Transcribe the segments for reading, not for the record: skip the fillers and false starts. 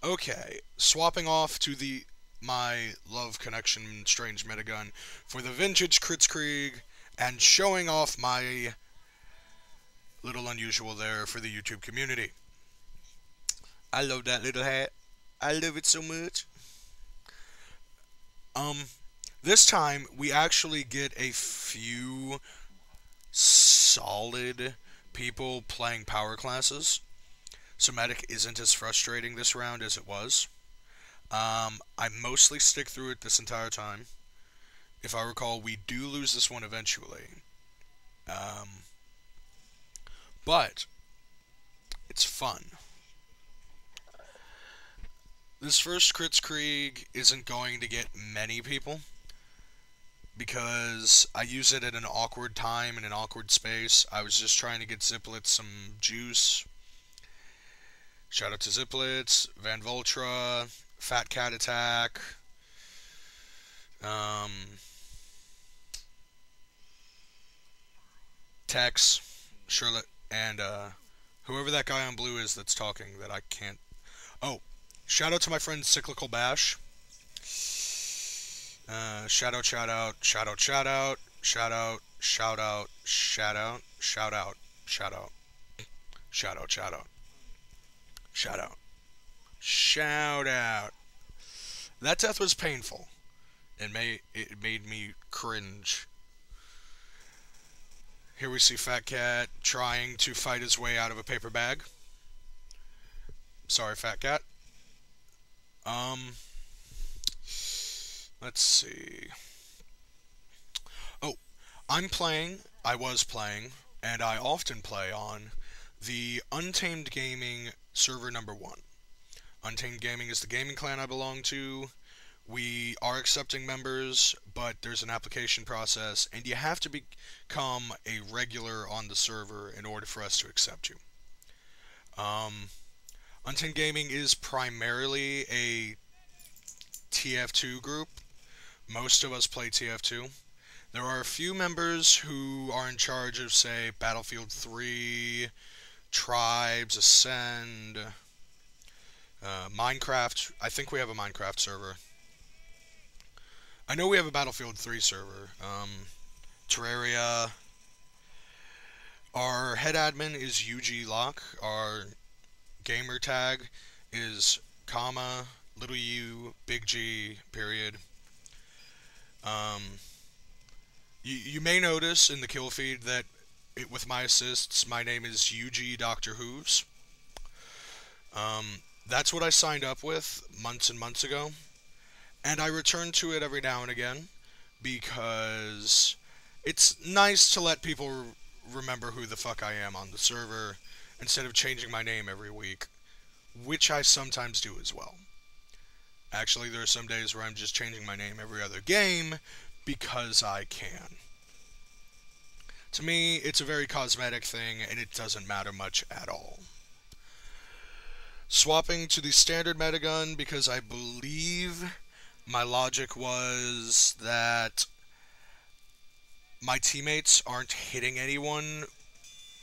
Okay, swapping off to my Love Connection Strange Metagun for the Vintage Kritzkrieg and showing off my little unusual there for the YouTube community. I love that little hat. I love it so much. Um, this time we actually get a few solid people playing power classes. So Medic isn't as frustrating this round as it was. I mostly stick through it this entire time. If I recall, we do lose this one eventually. Um, but it's fun. This first Kritzkrieg isn't going to get many people because I use it at an awkward time in an awkward space. I was just trying to get Ziplets some juice. Shout out to Ziplets, Van Voltra, Fat Cat Attack, um, Tex, Charlotte, and whoever that guy on blue is that's talking that I can't. Oh, shout out to my friend Cyclical Bash. Shout out, shout out, shout out, shout out, shout out, shout out, shout out, shout out, shout out, shout out, shout out, shout out, shout out. That death was painful. It made me cringe. Here we see Fat Cat trying to fight his way out of a paper bag. Sorry, Fat Cat. Um, let's see. Oh, I was playing, and I often play on the Untamed Gaming server number 1. Untamed Gaming is the gaming clan I belong to. We are accepting members, but there's an application process, and you have to become a regular on the server in order for us to accept you. Um, Untamed Gaming is primarily a TF2 group. Most of us play TF2. There are a few members who are in charge of, say, Battlefield 3, Tribes, Ascend, Minecraft. I think we have a Minecraft server. I know we have a Battlefield 3 server. Terraria. Our head admin is UG Lock. Our gamer tag is comma little u big G period. Um, you may notice in the kill feed that with my assists, my name is UG Doctor Hooves. That's what I signed up with months and months ago, and I return to it every now and again because it's nice to let people remember who the fuck I am on the server instead of changing my name every week, which I sometimes do as well. Actually, there are some days where I'm just changing my name every other game because I can. To me, it's a very cosmetic thing and it doesn't matter much at all. Swapping to the standard metagun because I believe my logic was that my teammates aren't hitting anyone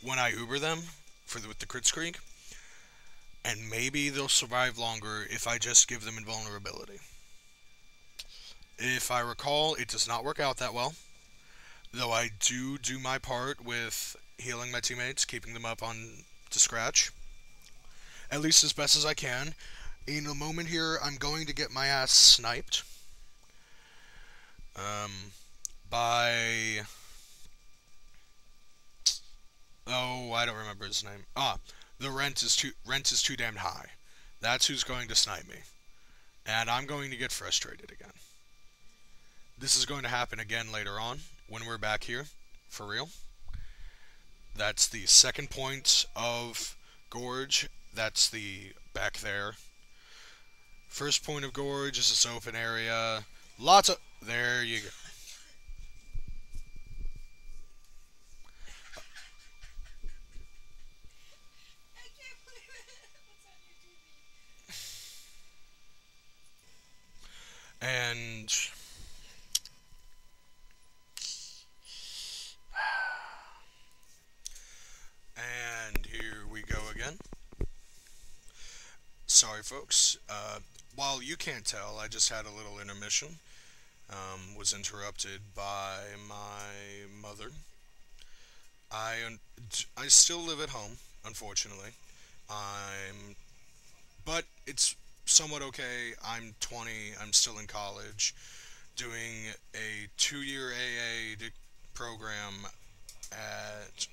when I Uber them with the Kritzkrieg, and maybe they'll survive longer if I just give them invulnerability. If I recall, it does not work out that well, though I do my part with healing my teammates, keeping them up on to scratch, at least as best as I can. In a moment here, I'm going to get my ass sniped by... Oh, I don't remember his name. The rent is too damn high. That's who's going to snipe me. And I'm going to get frustrated again. This is going to happen again later on when we're back here, for real. That's the second point of Gorge. That's the back there. First point of Gorge is this open area. Lots of... There you go. And... And here we go again. Sorry folks. While you can't tell, I just had a little intermission. Was interrupted by my mother. I still live at home, unfortunately. I'm, but it's somewhat okay. I'm 20. I'm still in college, doing a 2-year program at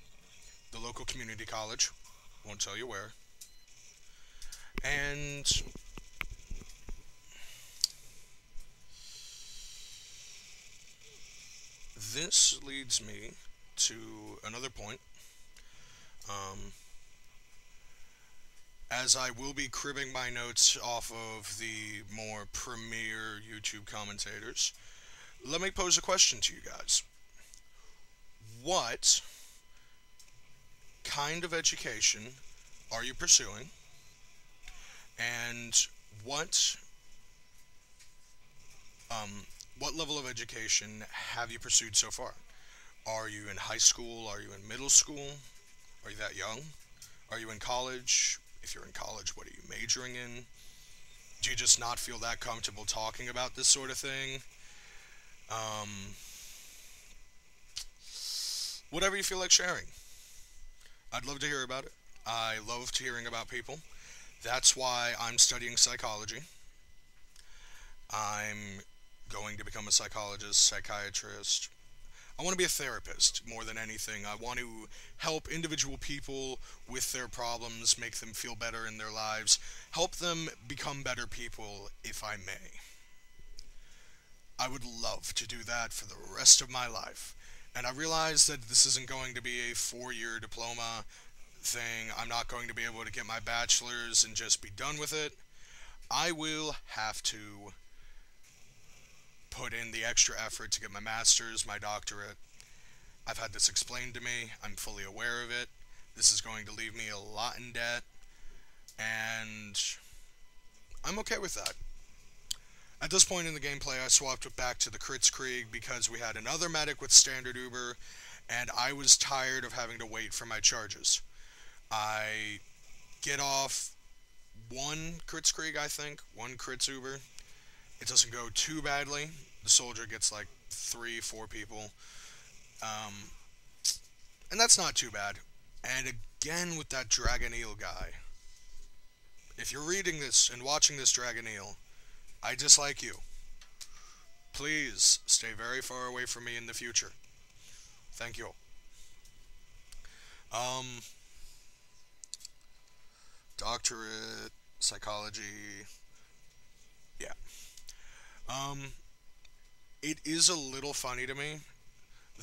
the local community college. Won't tell you where. And this leads me to another point. Um, as I will be cribbing my notes off of the more premier YouTube commentators, let me pose a question to you guys. What kind of education are you pursuing? And what um, what level of education have you pursued so far? Are you in high school? Are you in middle school? Are you that young? Are you in college? If you're in college, what are you majoring in? Do you just not feel that comfortable talking about this sort of thing? Um, Whatever you feel like sharing. I'd love to hear about it. I loved hearing about people. That's why I'm studying psychology. I'm going to become a psychologist, psychiatrist. I want to be a therapist more than anything. I want to help individual people with their problems, make them feel better in their lives, help them become better people if I may. I would love to do that for the rest of my life. And I realize that this isn't going to be a 4-year diploma thing. I'm not going to be able to get my bachelor's and just be done with it. I will have to put in the extra effort to get my master's, my doctorate. I've had this explained to me. I'm fully aware of it. This is going to leave me a lot in debt, and I'm okay with that. At this point in the gameplay, I swapped it back to the Kritzkrieg because we had another medic with standard Uber, and I was tired of having to wait for my charges. I get off one Kritzkrieg, I think, one Kritz Uber. It doesn't go too badly. The soldier gets like 3, 4 people. Um, and that's not too bad. And again with that Dragoneel guy. If you're reading this and watching this Dragoneel, I dislike you. Please stay very far away from me in the future. Thank you. Um, Doctorate, psychology, yeah. Um, it is a little funny to me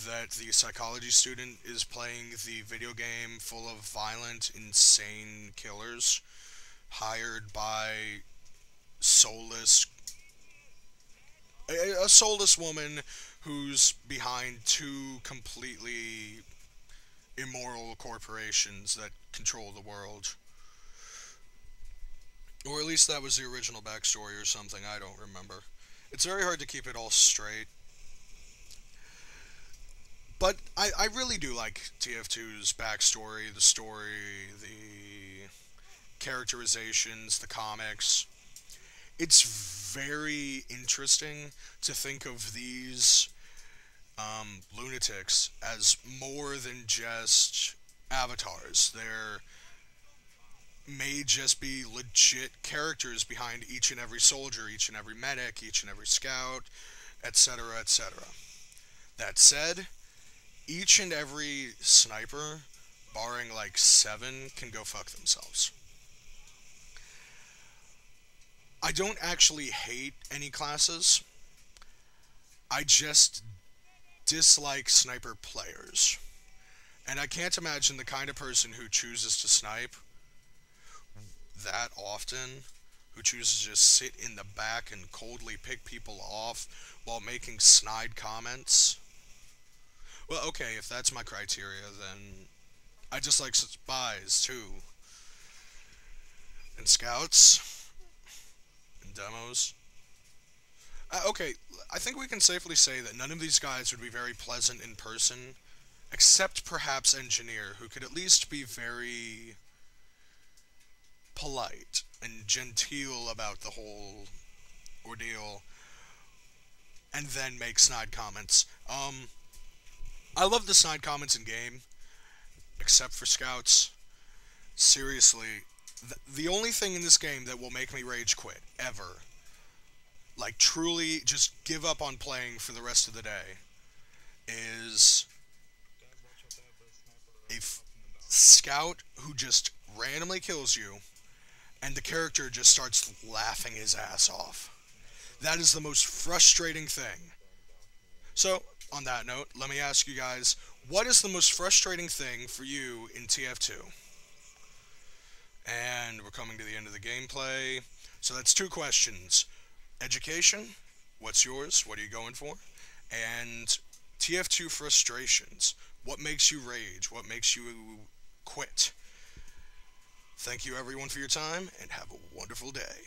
that the psychology student is playing the video game full of violent, insane killers hired by soulless a soulless woman who's behind two completely immoral corporations that control the world. Or at least that was the original backstory or something, I don't remember. It's very hard to keep it all straight. But I really do like TF2's backstory, the story, the characterizations, the comics. It's very interesting to think of these lunatics as more than just avatars. There may just be legit characters behind each and every soldier, each and every medic, each and every scout, etc., etc. That said, each and every sniper, barring like 7, can go fuck themselves. I don't actually hate any classes. I just dislike sniper players. And I can't imagine the kind of person who chooses to snipe that often, who chooses to just sit in the back and coldly pick people off while making snide comments. Well, okay, if that's my criteria, then I just like spies too. And scouts. And demos. Okay, I think we can safely say that none of these guys would be very pleasant in person, except perhaps Engineer, who could at least be very polite and genteel about the whole ordeal, and then make snide comments. I love the snide comments in game, except for scouts. Seriously, the only thing in this game that will make me rage quit ever, like truly just give up on playing for the rest of the day, is a scout who just randomly kills you and the character just starts laughing his ass off. That is the most frustrating thing. So, on that note, let me ask you guys, what is the most frustrating thing for you in TF2? And we're coming to the end of the gameplay. So that's two questions. Education, what's yours? What are you going for? And TF2 frustrations. What makes you rage? What makes you quit? Thank you everyone for your time and have a wonderful day.